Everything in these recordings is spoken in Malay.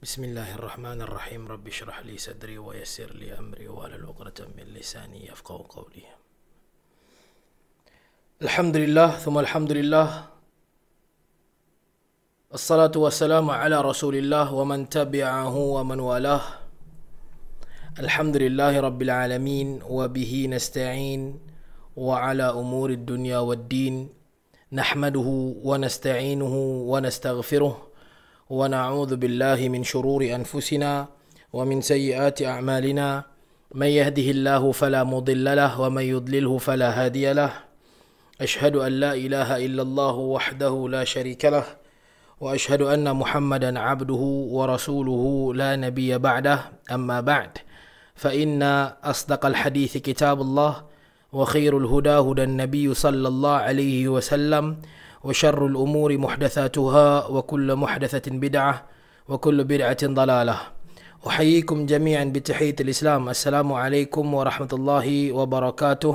Bismillahirrahmanirrahim. Rabbi syrah li sadri wa yassir li amri wa halul 'uqdatam min lisani yafqahu qawli. Alhamdulillah, thumma alhamdulillah. Assalatu wassalamu ala Rasulillah wa man tabi'ahu wa man walah. Alhamdulillahi rabbil alamin wa bihi nasta'in wa ala umuri dunya wad-din. Nahmaduhu wa nasta'inuhu wa nastaghfiruh. ونعوذ بالله من شرور أنفسنا ومن سيئات أعمالنا من يهده الله فلا مضل له ومن يضلله فلا هادي له أشهد أن لا إله إلا الله وحده لا شريك له وأشهد أن محمدا عبده ورسوله لا نبي بعده أما بعد فإن أصدق الحديث كتاب الله وخير الهدى هدى النبي صلى الله عليه وسلم وشر الأمور محدثاتها وكل محدثة بدعة وكل بدعة ضلالة. أحييكم جميعا بتحية الإسلام. السلام عليكم ورحمة الله وبركاته.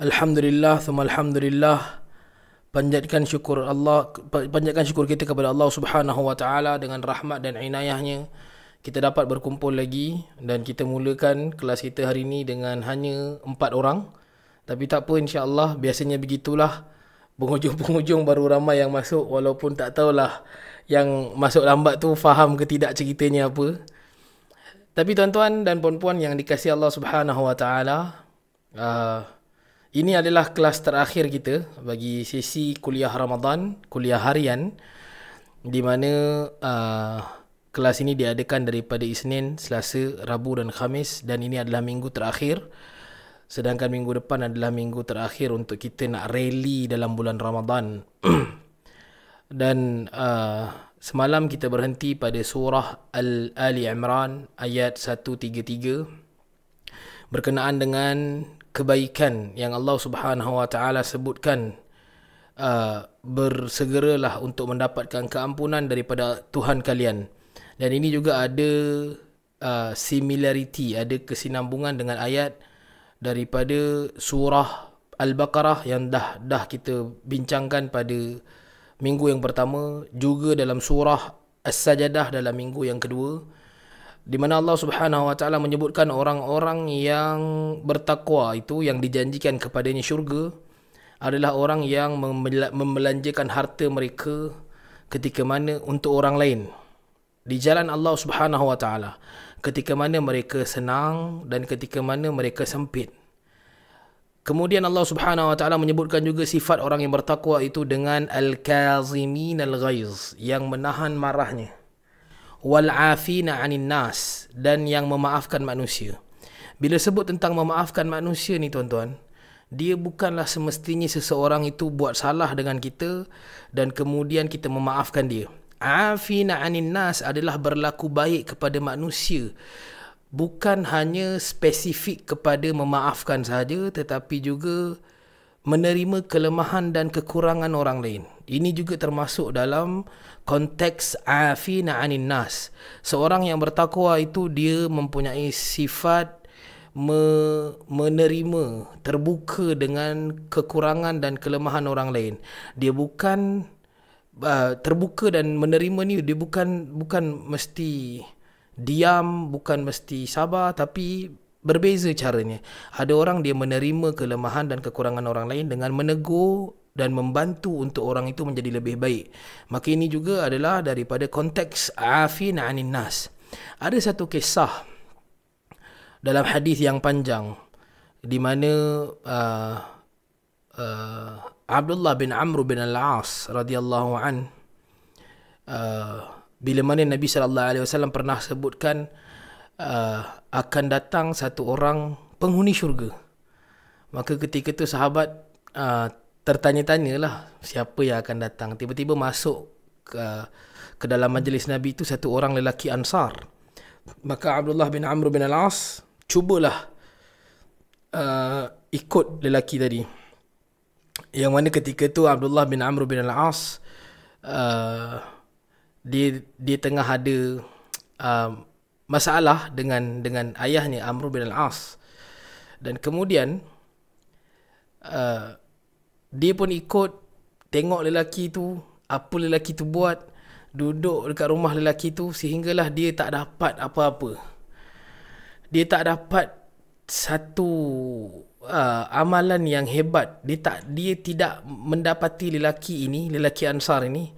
Alhamdulillah, thumma alhamdulillah. Panjatkan syukur kita kepada Allah Subhanahu wa taala dengan rahmat dan inayahnya. Kita dapat berkumpul lagi dan kita mulakan kelas kita hari ini dengan hanya 4 orang. Tapi tak apa, insya-Allah, biasanya begitulah. Penghujung-penghujung baru ramai yang masuk, walaupun tak tahulah yang masuk lambat tu faham ke tidak ceritanya apa. Tapi tuan-tuan dan puan-puan yang dikasihi Allah Subhanahu wa taala, ini adalah kelas terakhir kita bagi sesi kuliah Ramadan, kuliah harian, di mana kelas ini diadakan daripada Isnin, Selasa, Rabu dan Khamis, dan ini adalah minggu terakhir. Sedangkan minggu depan adalah minggu terakhir untuk kita nak rally dalam bulan Ramadan. Dan semalam kita berhenti pada surah Ali Imran ayat 133 berkenaan dengan kebaikan yang Allah Subhanahu wa taala sebutkan, bersegeralah untuk mendapatkan keampunan daripada Tuhan kalian. Dan ini juga ada similarity, ada kesinambungan dengan ayat daripada surah Al-Baqarah yang dah kita bincangkan pada minggu yang pertama, juga dalam surah As-Sajdah dalam minggu yang kedua, di mana Allah Subhanahu wa taala menyebutkan orang-orang yang bertakwa itu yang dijanjikan kepadanya syurga adalah orang yang membelanjakan harta mereka ketika mana untuk orang lain di jalan Allah Subhanahu wa taala, ketika mana mereka senang dan ketika mana mereka sempit. Kemudian Allah Subhanahu wa taala menyebutkan juga sifat orang yang bertakwa itu dengan al-kazimin al-ghaiz, yang menahan marahnya, wal afina 'anil nas, dan yang memaafkan manusia. Bila sebut tentang memaafkan manusia ni tuan-tuan, dia bukanlah semestinya seseorang itu buat salah dengan kita dan kemudian kita memaafkan dia. Afina 'anil nas adalah berlaku baik kepada manusia, bukan hanya spesifik kepada memaafkan sahaja, tetapi juga menerima kelemahan dan kekurangan orang lain. Ini juga termasuk dalam konteks afina 'anil nas. Seorang yang bertakwa itu dia mempunyai sifat menerima, terbuka dengan kekurangan dan kelemahan orang lain. Dia bukan terbuka dan menerima ni, dia bukan mesti diam, bukan mesti sabar, tapi berbeza caranya. Ada orang dia menerima kelemahan dan kekurangan orang lain dengan menegur dan membantu untuk orang itu menjadi lebih baik. Maka ini juga adalah daripada konteks afina 'anil nas. Ada satu kisah dalam hadis yang panjang di mana Abdullah bin Amr bin Al-As radhiyallahu an, bila mana Nabi SAW pernah sebutkan akan datang satu orang penghuni syurga. Maka ketika itu sahabat tertanya-tanyalah siapa yang akan datang. Tiba-tiba masuk ke dalam majlis Nabi itu satu orang lelaki Ansar. Maka Abdullah bin Amr bin Al-As cubalah ikut lelaki tadi. Yang mana ketika itu Abdullah bin Amr bin Al-As dia tengah ada masalah dengan ayahnya Amr bin Al-As. Dan kemudian dia pun ikut tengok lelaki tu, apa lelaki tu buat, duduk dekat rumah lelaki tu sehinggalah dia tak dapat apa-apa. Dia tak dapat satu amalan yang hebat. Dia tidak mendapati lelaki Ansar ini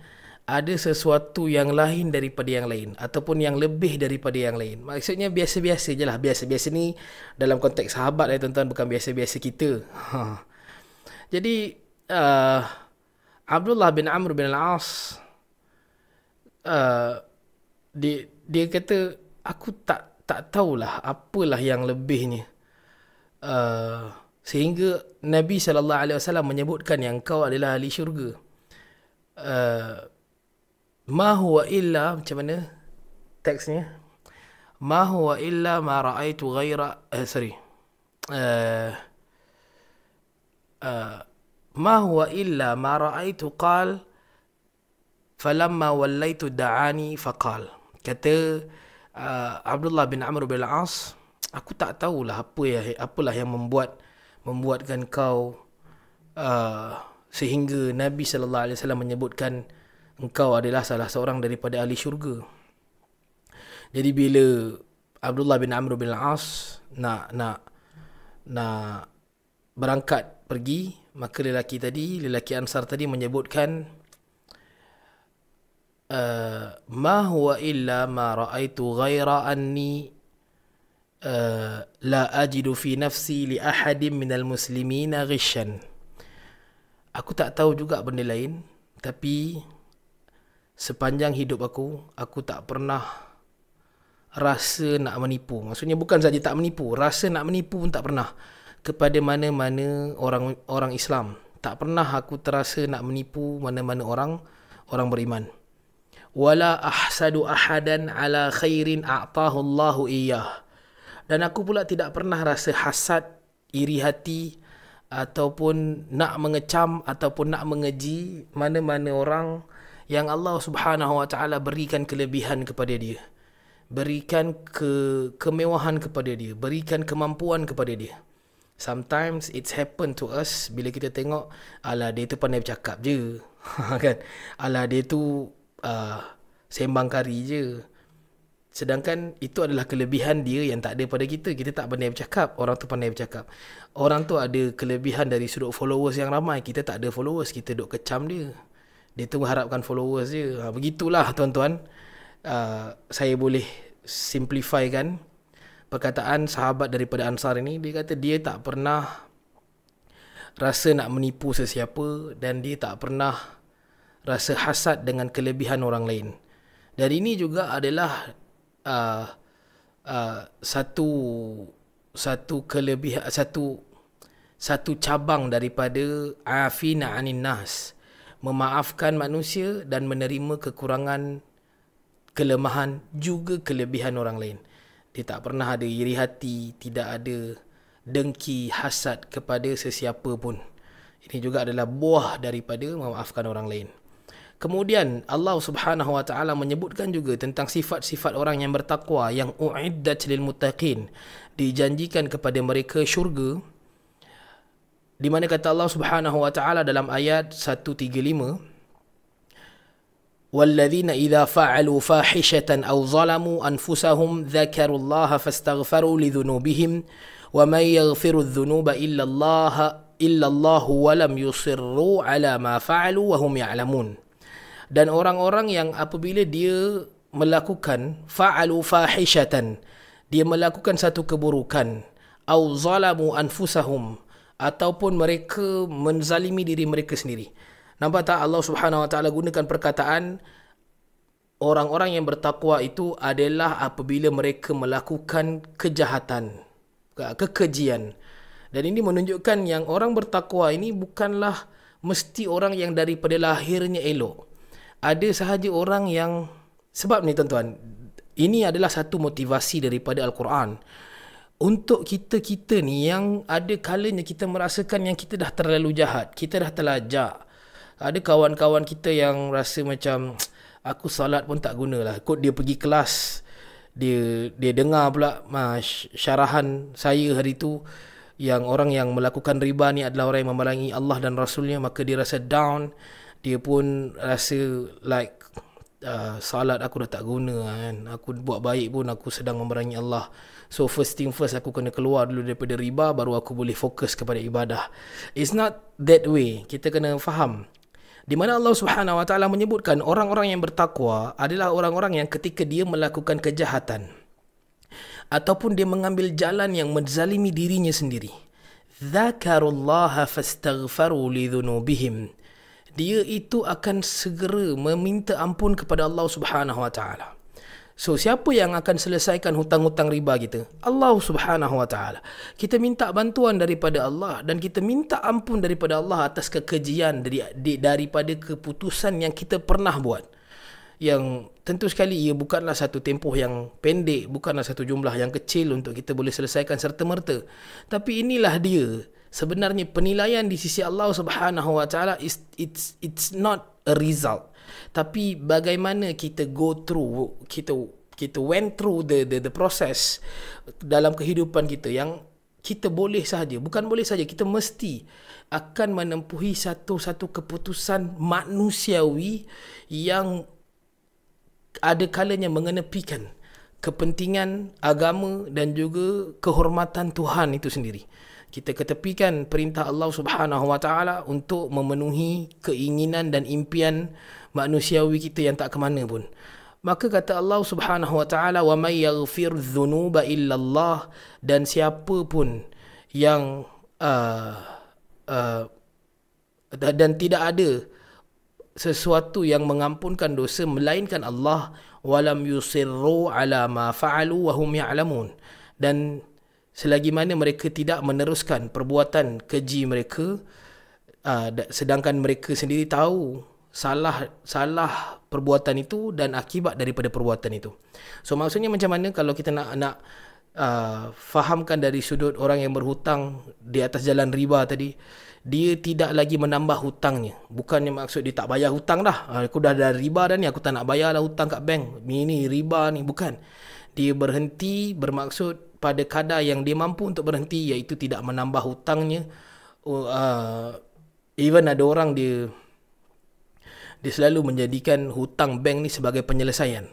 ada sesuatu yang lain daripada yang lain ataupun yang lebih daripada yang lain. Maksudnya biasa-biasa je lah. Biasa-biasa ni dalam konteks sahabat tuan-tuan, bukan biasa-biasa kita. Jadi Abdullah bin Amr bin Al-As dia kata, aku tak tahulah apalah yang lebihnya, sehingga Nabi SAW menyebutkan yang kau adalah ahli syurga. Ma huwa illa, macam mana teksnya? Ma huwa illa ma ra'aitu ghaira ma huwa illa ma ra'aitu qal falamma wallaitu da'ani faqal. Kata Abdullah bin Amr bin Al-As, aku tak tahulah apalah yang membuatkan kau sehingga Nabi sallallahu alaihi wasallam menyebutkan engkau adalah salah seorang daripada ahli syurga. Jadi bila Abdullah bin Amr bin Al-As nak berangkat pergi, maka lelaki Ansar tadi menyebutkan, ma huwa illa ma ra'aitu ghaira anni la ajidu fi nafsi li ahadin minal muslimina ghishan. Aku tak tahu juga benda lain, tapi sepanjang hidup aku tak pernah rasa nak menipu. Maksudnya bukan saja tak menipu, rasa nak menipu pun tak pernah kepada mana-mana orang Islam. Tak pernah aku terasa nak menipu mana-mana orang beriman. Wala ahsadu ahadan ala khairin a'tahu Allahu iyyah. Dan aku pula tidak pernah rasa hasad, iri hati ataupun nak mengecam ataupun nak mengeji mana-mana orang yang Allah Subhanahu Wa Taala berikan kelebihan kepada dia, berikan kemewahan kepada dia, berikan kemampuan kepada dia. Sometimes it's happen to us bila kita tengok, alah dia tu pandai bercakap je kan, alah dia tu sembang kari je. Sedangkan itu adalah kelebihan dia yang tak ada pada kita. Kita tak pandai bercakap, orang tu pandai bercakap. Orang tu ada kelebihan dari sudut followers yang ramai, kita tak ada followers, kita duk kecam dia. Dia tu mengharapkan followers je. Begitulah tuan-tuan. Saya boleh simplifykan perkataan sahabat daripada Ansar ini. Dia kata dia tak pernah rasa nak menipu sesiapa dan dia tak pernah rasa hasad dengan kelebihan orang lain. Dan ini juga adalah satu kelebihan, satu cabang daripada afina anin nas, memaafkan manusia dan menerima kekurangan, kelemahan juga kelebihan orang lain. Dia tak pernah ada iri hati, tidak ada dengki, hasad kepada sesiapa pun. Ini juga adalah buah daripada memaafkan orang lain. Kemudian Allah Subhanahu Wa Taala menyebutkan juga tentang sifat-sifat orang yang bertakwa yang uiddat lil muttaqin, dijanjikan kepada mereka syurga, di mana kata Allah Subhanahu Wa Taala dalam ayat 135, walladzina idza fa'alu fahishatan aw zalamu anfusahum dzakarullaha fastaghfaru lidzunubihim wa may yaghfiru adh-dhunuba illa Allah wa lam yusirru ala ma fa'alu wa hum ya'lamun. Dan orang-orang yang apabila dia melakukan fa'alu fahishatan, dia melakukan satu keburukan, au zalamu anfusahum, ataupun mereka menzalimi diri mereka sendiri. Nampak tak Allah Subhanahu Wa Taala gunakan perkataan orang-orang yang bertakwa itu adalah apabila mereka melakukan kejahatan, kekejian. Dan ini menunjukkan yang orang bertakwa ini bukanlah mesti orang yang daripada lahirnya elok. Ada sahaja orang yang, sebab ni tuan-tuan, ini adalah satu motivasi daripada Al-Quran. Untuk kita ni yang ada kalanya kita merasakan yang kita dah terlalu jahat, kita dah terlajak. Ada kawan-kawan kita yang rasa macam, aku salat pun tak gunalah. Kot dia pergi kelas, dia dengar pula syarahan saya hari tu, yang orang yang melakukan riba ni adalah orang yang memerangi Allah dan Rasulnya, maka dia rasa down. Dia pun rasa like salat aku dah tak guna kan. Aku buat baik pun aku sedang memerangi Allah. So first thing first, aku kena keluar dulu daripada riba, baru aku boleh fokus kepada ibadah. It's not that way. Kita kena faham. Di mana Allah Subhanahu Wa Taala menyebutkan orang-orang yang bertakwa adalah orang-orang yang ketika dia melakukan kejahatan ataupun dia mengambil jalan yang menzalimi dirinya sendiri, dzakarullaha fastaghfaru lidhunubihim, dia itu akan segera meminta ampun kepada Allah Subhanahu Wa Taala. So siapa yang akan selesaikan hutang-hutang riba kita? Allah Subhanahu Wa Taala. Kita minta bantuan daripada Allah dan kita minta ampun daripada Allah atas kekejian daripada keputusan yang kita pernah buat. Yang tentu sekali ia bukanlah satu tempoh yang pendek, bukanlah satu jumlah yang kecil untuk kita boleh selesaikan serta-merta. Tapi inilah dia. Sebenarnya penilaian di sisi Allah Subhanahu Wa Taala it's not a result. Tapi bagaimana kita go through, kita went through the process dalam kehidupan kita, yang kita boleh sahaja, bukan boleh sahaja, kita mesti akan menempuhi satu keputusan manusiawi yang ada kalanya mengenepikan kepentingan agama dan juga kehormatan Tuhan itu sendiri. Kita ketepikan perintah Allah Subhanahu Wa Taala untuk memenuhi keinginan dan impian manusiawi kita yang tak ke mana pun. Maka kata Allah Subhanahu Wa Taala, wa may yaghfir dhunuba illa Allah, dan siapa pun yang dan tidak ada sesuatu yang mengampunkan dosa melainkan Allah, walam yusirru ala ma fa'alu wa hum ya'lamun, dan selagi mana mereka tidak meneruskan perbuatan keji mereka sedangkan mereka sendiri tahu salah perbuatan itu dan akibat daripada perbuatan itu. So maksudnya macam mana kalau kita nak fahamkan dari sudut orang yang berhutang di atas jalan riba tadi, dia tidak lagi menambah hutangnya. Bukannya maksud dia tak bayar hutang dah, aku dah ada riba dah ni, aku tak nak bayar lah hutang kat bank, ini riba ni. Bukan. Dia berhenti bermaksud pada kadar yang dia mampu untuk berhenti, iaitu tidak menambah hutangnya. Even ada orang dia selalu menjadikan hutang bank ni sebagai penyelesaian,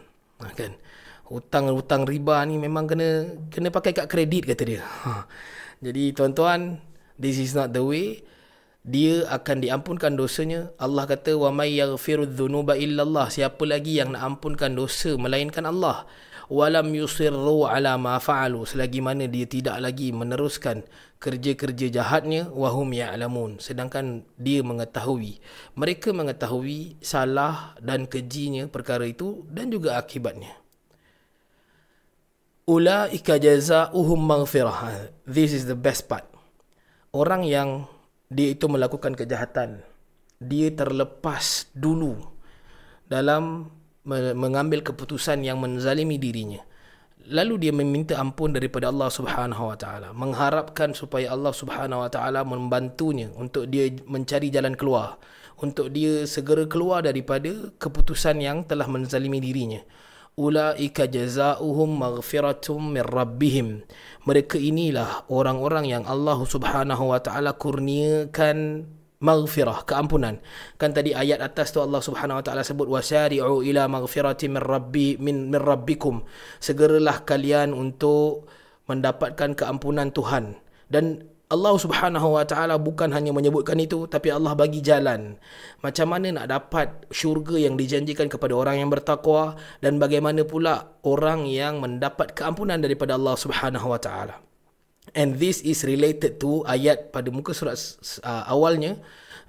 kan? Hutang riba ni memang kena pakai kad kredit, kata dia. Jadi tuan-tuan, this is not the way. Dia akan diampunkan dosanya. Allah kata, wa may yaghfiru dzunuba illallah, siapa lagi yang nak ampunkan dosa melainkan Allah. Walam yusirru ala ma fa'alu, selagi mana dia tidak lagi meneruskan kerja-kerja jahatnya, wahum ya'lamun, sedangkan dia mengetahui, mereka mengetahui salah dan kejinya perkara itu dan juga akibatnya. Ulaika jazaohum maghfirah. This is the best part. Orang yang dia itu melakukan kejahatan, dia terlepas dulu dalam mengambil keputusan yang menzalimi dirinya, lalu dia meminta ampun daripada Allah Subhanahu Wa Taala, mengharapkan supaya Allah Subhanahu Wa Taala membantunya untuk dia mencari jalan keluar, untuk dia segera keluar daripada keputusan yang telah menzalimi dirinya. Ulaika jazaohum maghfiratum min rabbihim. Mereka inilah orang-orang yang Allah Subhanahu Wa Taala kurniakan maghfirah, keampunan. Kan tadi ayat atas tu Allah Subhanahu Wa Taala sebut wasari'u ila maghfirati min rabbikum. Segeralah kalian untuk mendapatkan keampunan Tuhan. Dan Allah Subhanahu Wa Taala bukan hanya menyebutkan itu, tapi Allah bagi jalan. Macam mana nak dapat syurga yang dijanjikan kepada orang yang bertakwa, dan bagaimana pula orang yang mendapat keampunan daripada Allah Subhanahu Wa Taala. And this is related to ayat pada muka surat awalnya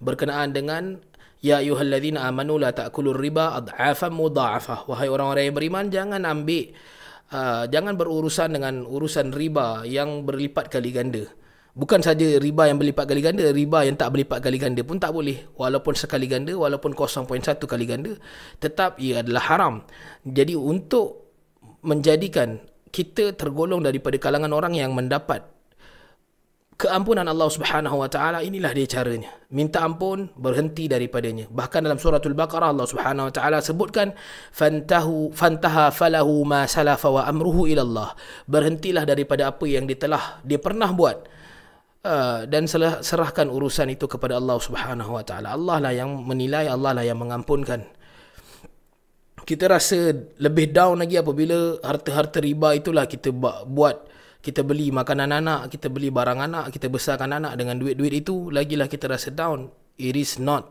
berkenaan dengan ya ayyuhallazina amanu la ta'kulur riba ad'afan mudha'afah. Wahai orang-orang yang beriman, jangan jangan berurusan dengan urusan riba yang berlipat kali ganda. Bukan saja riba yang berlipat kali ganda, riba yang tak berlipat kali ganda pun tak boleh. Walaupun sekali ganda, walaupun 0.1 kali ganda, tetap ia adalah haram. Jadi untuk menjadikan kita tergolong daripada kalangan orang yang mendapat keampunan Allah Subhanahu Wa Taala, inilah dia caranya. Minta ampun, berhenti daripadanya. Bahkan dalam suratul Baqarah Allah Subhanahu Wa Taala sebutkan fantaha falahu ma salafa wa amruhu ila Allah. Berhentilah daripada apa yang dia pernah buat. Dan serahkan urusan itu kepada Allah Subhanahu Wa Taala. Allah lah yang menilai, Allah lah yang mengampunkan. kita rasa lebih down lagi apabila harta-harta riba itulah kita buat, kita beli makanan anak, kita beli barang anak, kita besarkan anak dengan duit-duit itu, lagilah kita rasa down. It is not.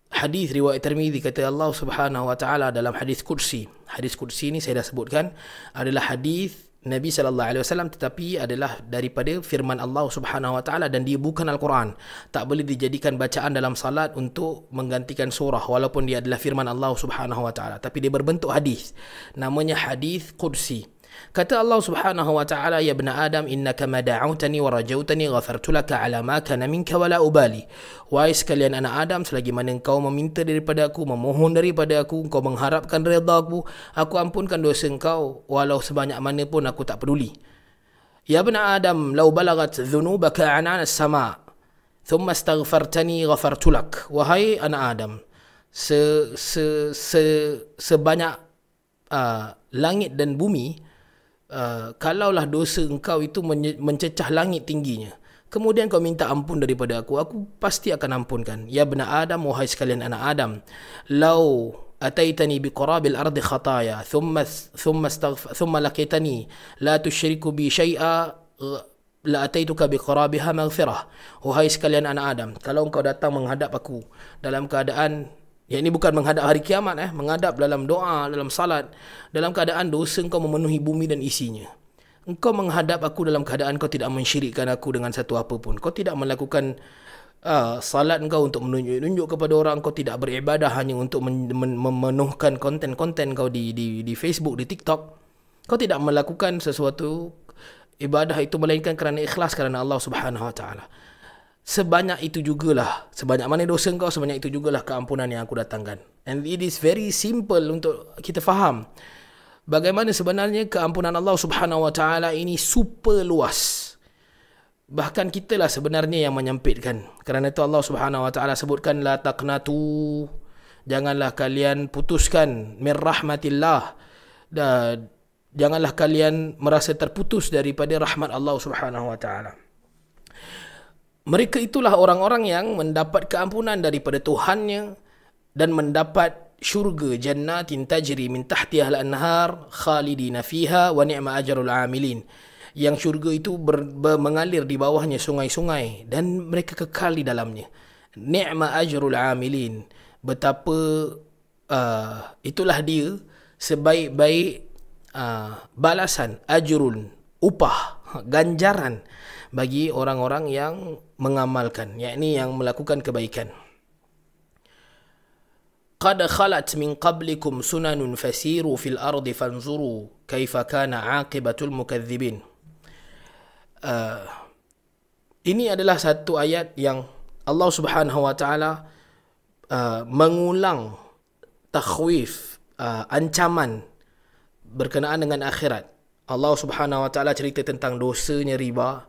Hadis riwayat Tirmizi, kata Allah Subhanahu wa taala dalam hadis qudsi. Hadis qudsi ni saya dah sebutkan adalah hadis Nabi SAW, tetapi adalah daripada firman Allah Subhanahu wa taala dan dia bukan Al-Quran. Tak boleh dijadikan bacaan dalam salat untuk menggantikan surah walaupun dia adalah firman Allah Subhanahu wa taala, tapi dia berbentuk hadis. Namanya hadis qudsi. Kata Allah Subhanahu wa taala, ya ibna Adam innaka ma da'awtani wa rajautani ghafartu laka ala ma kana minka wala ubali. Wahai sekalian anak Adam, selagi mana engkau meminta daripada aku, memohon daripada aku, engkau mengharapkan redha aku ampunkan dosa engkau walau sebanyak mana pun aku tak peduli. Ya ibna Adam law balagat dhunubaka anana as-sama' thumma astaghfartani ghafartu lak. Wahai anak Adam, sebanyak langit dan bumi, kalaulah dosa engkau itu mencecah langit tingginya, kemudian kau minta ampun daripada aku pasti akan ampunkan. Ya bena Adam, wahai sekalian anak Adam, lau ataitani biqarabil ardi khataya thumma laqitani la tusyriku bi syai'a la ataituka biqarabiha maghfirah. Wahai sekalian anak Adam, kalau engkau datang menghadap aku dalam keadaan, yang ini bukan menghadap hari kiamat, menghadap dalam doa, dalam salat, dalam keadaan dosa engkau memenuhi bumi dan isinya. Engkau menghadap aku dalam keadaan kau tidak mensyirikkan aku dengan satu apa pun. Kau tidak melakukan salat engkau untuk menunjuk kepada orang. Kau tidak beribadah hanya untuk memenuhkan konten-konten kau di Facebook, di TikTok. Kau tidak melakukan sesuatu ibadah itu melainkan kerana ikhlas kerana Allah Subhanahu wa taala. Sebanyak itu jugalah, sebanyak mana dosa engkau, sebanyak itu jugalah keampunan yang aku datangkan. And it is very simple untuk kita faham bagaimana sebenarnya keampunan Allah Subhanahu wa taala ini super luas. Bahkan kitalah sebenarnya yang menyempitkan. Kerana itu Allah Subhanahu wa taala sebutkan la taqnatu, janganlah kalian putuskan min rahmatillah, dan janganlah kalian merasa terputus daripada rahmat Allah Subhanahu wa taala. Mereka itulah orang-orang yang mendapat keampunan daripada Tuhannya dan mendapat syurga, jannatin tajri min tahtiha al-anhar khalidina fiha wa ni'ma ajrul amilin. Yang syurga itu mengalir di bawahnya sungai-sungai dan mereka kekal di dalamnya. Ni'ma ajrul amilin. Betapa itulah dia sebaik-baik balasan, ajrun, upah, ganjaran bagi orang-orang yang mengamalkan, yakni yang melakukan kebaikan. Qad khalat min qablikum sunanun fasiru fil ardi fanzuru kaifa kana aqibatul mukadzibin. Ini adalah satu ayat yang Allah Subhanahu wa taala mengulang takhwif, ancaman berkenaan dengan akhirat. Allah Subhanahu wa taala cerita tentang dosanya riba.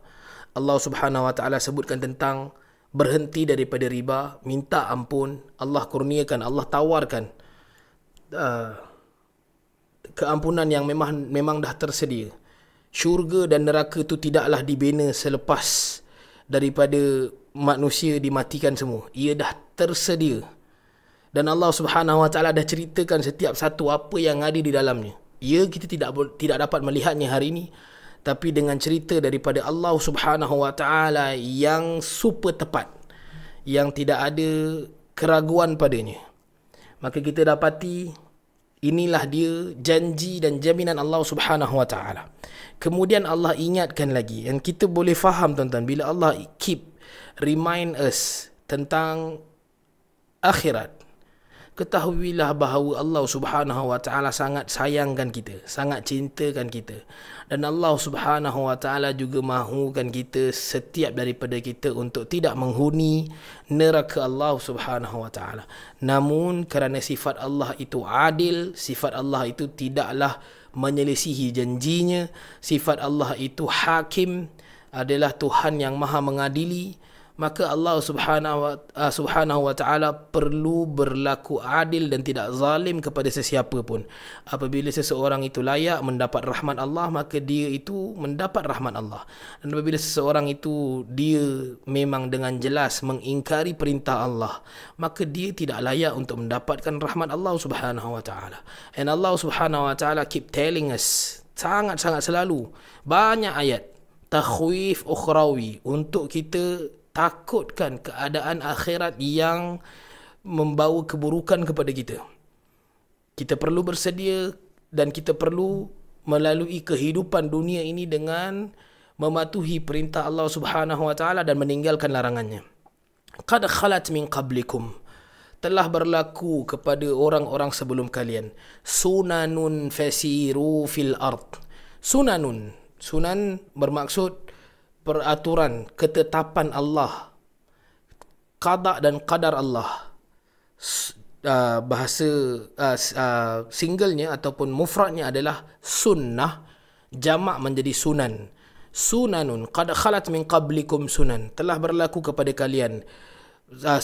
Allah Subhanahu wa taala sebutkan tentang berhenti daripada riba, minta ampun, Allah kurniakan, Allah tawarkan keampunan yang memang dah tersedia. Syurga dan neraka itu tidaklah dibina selepas daripada manusia dimatikan semua. Ia dah tersedia. Dan Allah Subhanahu wa taala dah ceritakan setiap satu apa yang ada di dalamnya. Ya, kita tidak dapat melihatnya hari ini, tapi dengan cerita daripada Allah Subhanahu wa taala yang super tepat, yang tidak ada keraguan padanya, maka kita dapati inilah dia janji dan jaminan Allah Subhanahu wa taala. Kemudian Allah ingatkan lagi, dan kita boleh faham tuan-tuan, bila Allah remind us tentang akhirat, ketahuilah bahawa Allah Subhanahu wa taala sangat sayangkan kita, sangat cintakan kita. Dan Allah Subhanahu wa taala juga mahukan kita, setiap daripada kita, untuk tidak menghuni neraka Allah Subhanahu wa taala. Namun kerana sifat Allah itu adil, sifat Allah itu tidaklah menyelisihi janjinya, sifat Allah itu hakim, adalah Tuhan yang maha mengadili, maka Allah Subhanahu wa taala perlu berlaku adil dan tidak zalim kepada sesiapa pun. Apabila seseorang itu layak mendapat rahmat Allah, maka dia itu mendapat rahmat Allah. Dan apabila seseorang itu dia memang dengan jelas mengingkari perintah Allah, maka dia tidak layak untuk mendapatkan rahmat Allah Subhanahu wa taala. And Allah Subhanahu wa taala keep telling us sangat-sangat selalu banyak ayat takhwif ukhrawi untuk kita takutkan keadaan akhirat yang membawa keburukan kepada kita. Kita perlu bersedia dan kita perlu melalui kehidupan dunia ini dengan mematuhi perintah Allah Subhanahu wa taala dan meninggalkan larangannya. Qad khalat min qablikum, telah berlaku kepada orang-orang sebelum kalian, sunanun fasiru fil ard. Sunanun, sunan bermaksud peraturan, ketetapan Allah, qada dan qadar Allah. Bahasa singlenya ataupun mufradnya adalah sunnah, jamak menjadi sunan. Sunanun qad khalat min qablikum sunan, telah berlaku kepada kalian,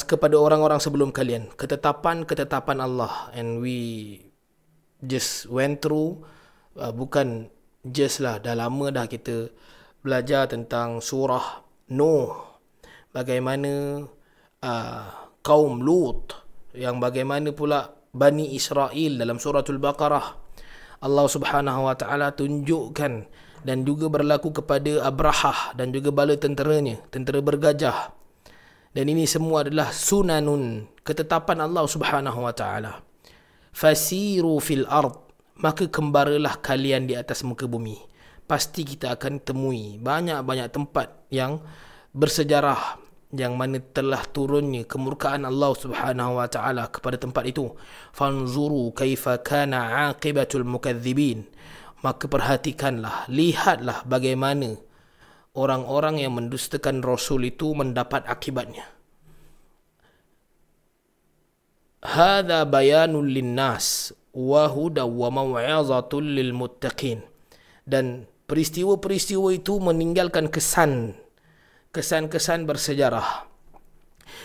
kepada orang-orang sebelum kalian, ketetapan-ketetapan Allah. And we just went through, bukan just lah, dah lama dah kita belajar tentang surah Nuh, bagaimana kaum Lut, yang bagaimana pula Bani Israel dalam suratul Baqarah. Allah Subhanahu wa taala tunjukkan dan juga berlaku kepada Abrahah dan juga bala tenteranya, tentera bergajah. Dan ini semua adalah sunanun, ketetapan Allah Subhanahu wa taala. Fasiru fil ard, maka kembaralah kalian di atas muka bumi. Pasti kita akan temui banyak-banyak tempat yang bersejarah yang mana telah turunnya kemurkaan Allah Subhanahu wa taala kepada tempat itu. Fanzuru kaifa kana aqibatul mukadzibin, maka perhatikanlah, lihatlah bagaimana orang-orang yang mendustakan Rasul itu mendapat akibatnya. Hadza bayanul linnas wa hudaw wa mau'izatul lil muttaqin. Dan peristiwa-peristiwa itu meninggalkan kesan-kesan bersejarah.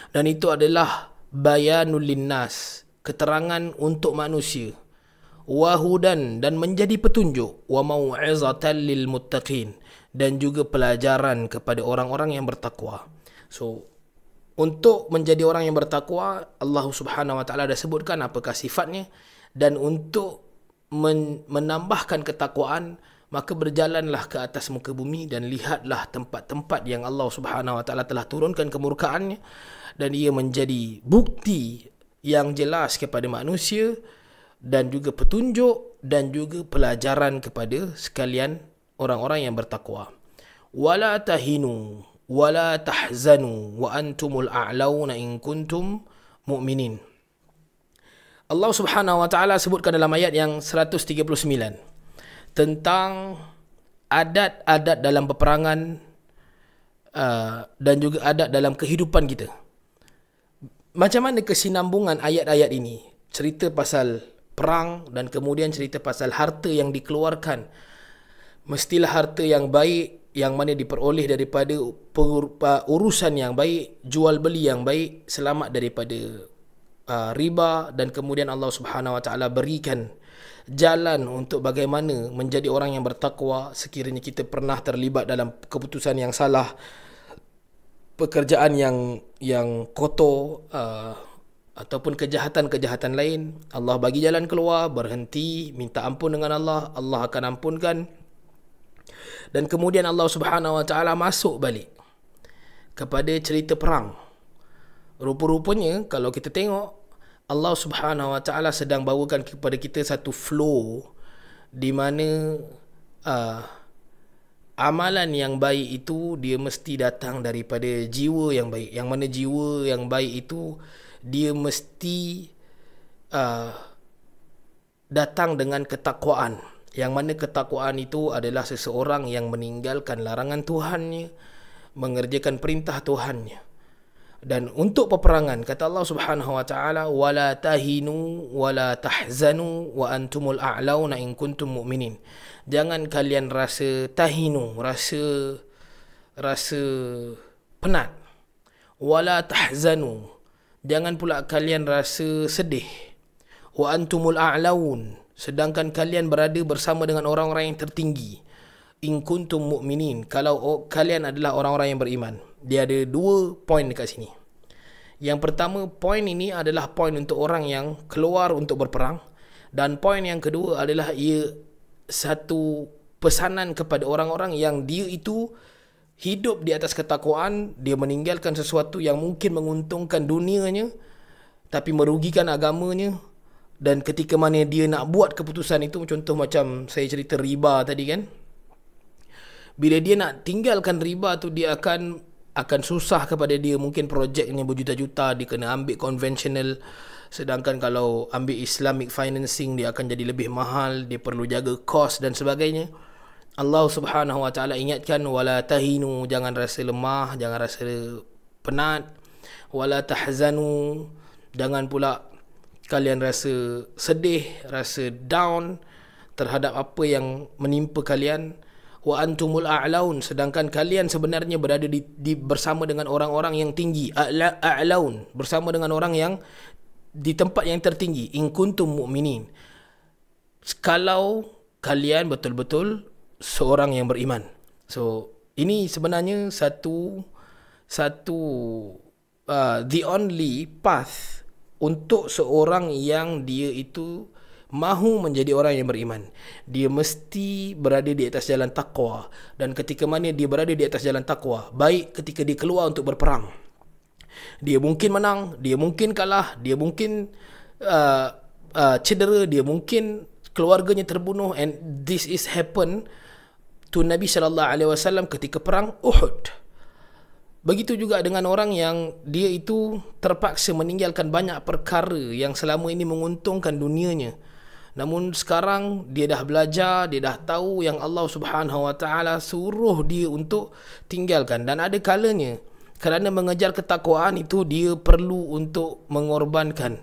Dan itu adalah bayanul linnas, keterangan untuk manusia. Wahudan, dan menjadi petunjuk. Wa mau'izatan lil muttaqin, dan juga pelajaran kepada orang-orang yang bertakwa. So, untuk menjadi orang yang bertakwa, Allah Subhanahu wa taala dah sebutkan apakah sifatnya, dan untuk menambahkan ketakwaan, maka berjalanlah ke atas muka bumi dan lihatlah tempat-tempat yang Allah Subhanahu wa taala telah turunkan kemurkaannya, dan ia menjadi bukti yang jelas kepada manusia dan juga petunjuk dan juga pelajaran kepada sekalian orang-orang yang bertakwa. Wala tahinu wala tahzanu wa antumul a'launa in kuntum mu'minin. Allah Subhanahu wa taala sebutkan dalam ayat yang 139 tentang adat-adat dalam peperangan dan juga adat dalam kehidupan kita. Macam mana kesinambungan ayat-ayat ini? Cerita pasal perang dan kemudian cerita pasal harta yang dikeluarkan. Mestilah harta yang baik, yang mana diperoleh daripada urusan yang baik, jual beli yang baik, selamat daripada riba, dan kemudian Allah Subhanahu wa taala berikan jalan untuk bagaimana menjadi orang yang bertakwa sekiranya kita pernah terlibat dalam keputusan yang salah, pekerjaan yang kotor, ataupun kejahatan-kejahatan lain. Allah bagi jalan keluar, berhenti, minta ampun dengan Allah, Allah akan ampunkan. Dan kemudian Allah Subhanahu wa taala masuk balik kepada cerita perang. Rupa-rupanya kalau kita tengok, Allah Subhanahu wa taala sedang bawakan kepada kita satu flow di mana amalan yang baik itu dia mesti datang daripada jiwa yang baik. Yang mana jiwa yang baik itu dia mesti datang dengan ketakwaan. Yang mana ketakwaan itu adalah seseorang yang meninggalkan larangan Tuhannya, mengerjakan perintah Tuhannya. Dan untuk peperangan, kata Allah Subhanahu wa taala, wala tahinu wala tahzanu wa antumul a'launa in kuntum mu'minin. Jangan kalian rasa tahinu, rasa penat. wala tahzanu, jangan pula kalian rasa sedih. Wa antumul a'laun, sedangkan kalian berada bersama dengan orang-orang yang tertinggi. In kuntum mu'minin, kalau kalian adalah orang-orang yang beriman. Dia ada 2 poin dekat sini. Yang pertama, poin ini adalah poin untuk orang yang keluar untuk berperang, dan poin yang kedua adalah ia satu pesanan kepada orang-orang yang dia itu hidup di atas ketakwaan. Dia meninggalkan sesuatu yang mungkin menguntungkan dunianya tapi merugikan agamanya, dan ketika mana dia nak buat keputusan itu, contoh macam saya cerita riba tadi kan, bila dia nak tinggalkan riba tu, dia akan susah kepada dia. Mungkin projeknya berjuta-juta, dia kena ambil konvensional, sedangkan kalau ambil Islamic financing dia akan jadi lebih mahal, dia perlu jaga kos dan sebagainya. Allah Subhanahu wa taala ingatkan, wala tahinu, jangan rasa lemah, jangan rasa penat, wala tahzanu, jangan pula kalian rasa sedih, rasa down terhadap apa yang menimpa kalian. Wa antumul a'laun, sedangkan kalian sebenarnya berada bersama dengan orang-orang yang tinggi. A'laun, bersama dengan orang yang di tempat yang tertinggi. In kuntum mu'minin, kalau kalian betul-betul seorang yang beriman. So ini sebenarnya satu the only path untuk seorang yang dia itu mahu menjadi orang yang beriman. Dia mesti berada di atas jalan taqwa, dan ketika mana dia berada di atas jalan taqwa, baik ketika dia keluar untuk berperang, dia mungkin menang, dia mungkin kalah, dia mungkin cedera, dia mungkin keluarganya terbunuh, and this is happen to Nabi sallallahu alaihi wasallam ketika perang Uhud. Begitu juga dengan orang yang dia itu terpaksa meninggalkan banyak perkara yang selama ini menguntungkan dunianya, namun sekarang dia dah belajar, dia dah tahu yang Allah Subhanahu wa taala suruh dia untuk tinggalkan, dan ada kalanya kerana mengejar ketakwaan itu dia perlu untuk mengorbankan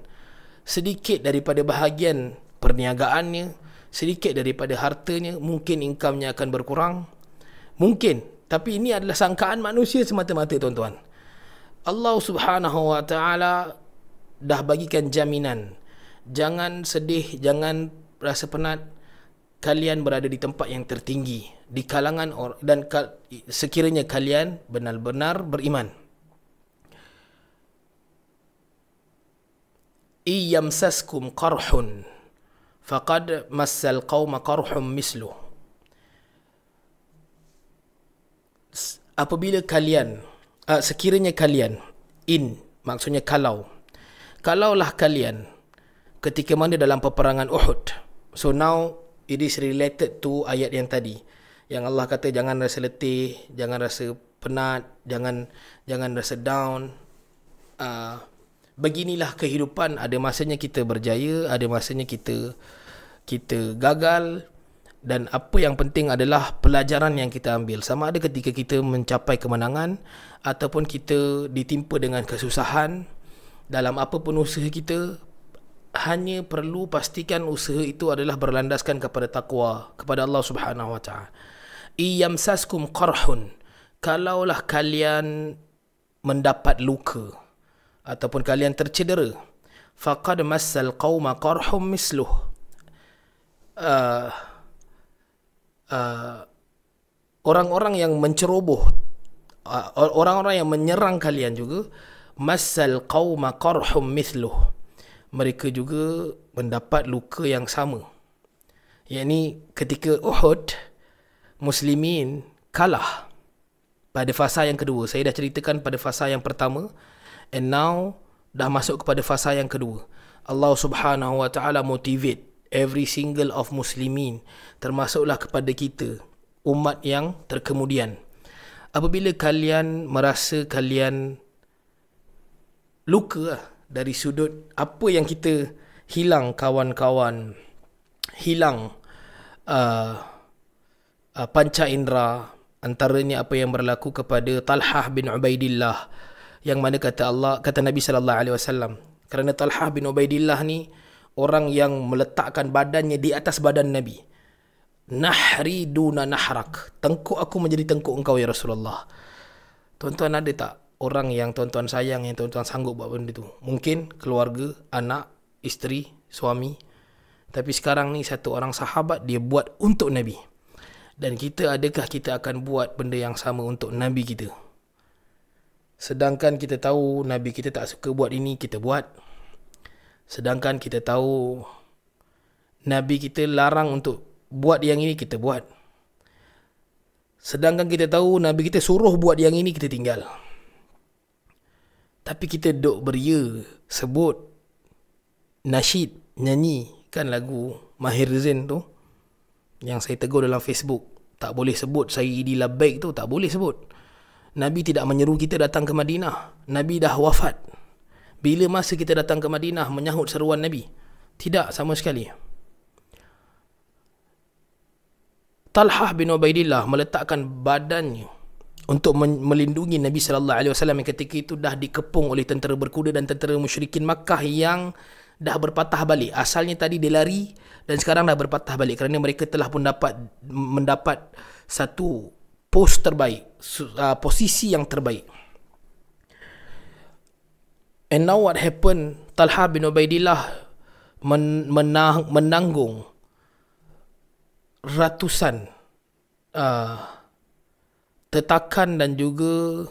sedikit daripada bahagian perniagaannya, sedikit daripada hartanya. Mungkin income-nya akan berkurang, mungkin, tapi ini adalah sangkaan manusia semata-mata, tuan-tuan. Allah Subhanahu wa taala dah bagikan jaminan. Jangan sedih, jangan rasa penat. Kalian berada di tempat yang tertinggi di kalangan orang, dan sekiranya kalian benar-benar beriman. Iyamsaskum qarhun faqad massal qauma qarhum misluh. Apabila kalian, sekiranya kalian, maksudnya kalaulah kalian ketika mana dalam peperangan Uhud. So now it is related to ayat yang tadi, yang Allah kata jangan rasa letih, jangan rasa penat, jangan rasa down. Beginilah kehidupan. Ada masanya kita berjaya, ada masanya kita gagal, dan apa yang penting adalah pelajaran yang kita ambil. Sama ada ketika kita mencapai kemenangan ataupun kita ditimpa dengan kesusahan, dalam apapun usaha kita, hanya perlu pastikan usaha itu adalah berlandaskan kepada taqwa, kepada Allah Subhanahu wa taala. Iyamsaskum qarhun, kalaulah kalian mendapat luka ataupun kalian tercedera, faqad massal qauma qarhum misluh. Orang-orang yang menceroboh, orang-orang yang menyerang kalian juga, massal qauma qarhum misluh, mereka juga mendapat luka yang sama. Yakni ketika Uhud, muslimin kalah pada fasa yang kedua. Saya dah ceritakan pada fasa yang pertama, and now dah masuk kepada fasa yang kedua. Allah Subhanahu wa taala motivate every single of muslimin, termasuklah kepada kita, umat yang terkemudian. Apabila kalian merasa kalian luka dari sudut apa yang kita hilang kawan-kawan, hilang panca indera, antaranya apa yang berlaku kepada Talhah bin Ubaidillah, yang mana kata Nabi sallallahu alaihi wasallam, kerana Talhah bin Ubaidillah ni orang yang meletakkan badannya di atas badan Nabi. Nahri duna nahrak, tengkuk aku menjadi tengkuk engkau ya Rasulullah. Tuan-tuan, ada tak orang yang tuan-tuan sayang, yang tuan-tuan sanggup buat benda tu. Mungkin keluarga, anak, isteri, suami. Tapi sekarang ni satu orang sahabat dia buat untuk Nabi. Dan kita, adakah kita akan buat benda yang sama untuk Nabi kita? Sedangkan kita tahu Nabi kita tak suka buat ini, kita buat. Sedangkan kita tahu Nabi kita larang untuk buat yang ini, kita buat. Sedangkan kita tahu Nabi kita suruh buat yang ini, kita tinggal. Tapi kita duk beria, sebut, nasyid, nyanyi. Kan lagu Mahir Zain tu yang saya tegur dalam Facebook, tak boleh sebut Sayyidi Labbaik tu, tak boleh sebut. Nabi tidak menyeru kita datang ke Madinah. Nabi dah wafat. Bila masa kita datang ke Madinah menyahut seruan Nabi? Tidak sama sekali. Talhah bin Ubaidillah meletakkan badannya untuk melindungi Nabi sallallahu alaihi wasallam yang ketika itu dah dikepung oleh tentera berkuda dan tentera musyrikin Makkah yang dah berpatah balik. Asalnya tadi dia lari dan sekarang dah berpatah balik kerana mereka telah pun mendapat satu pos terbaik, posisi yang terbaik. And now what happened? Talha bin Ubaidillah menanggung ratusan tetakan dan juga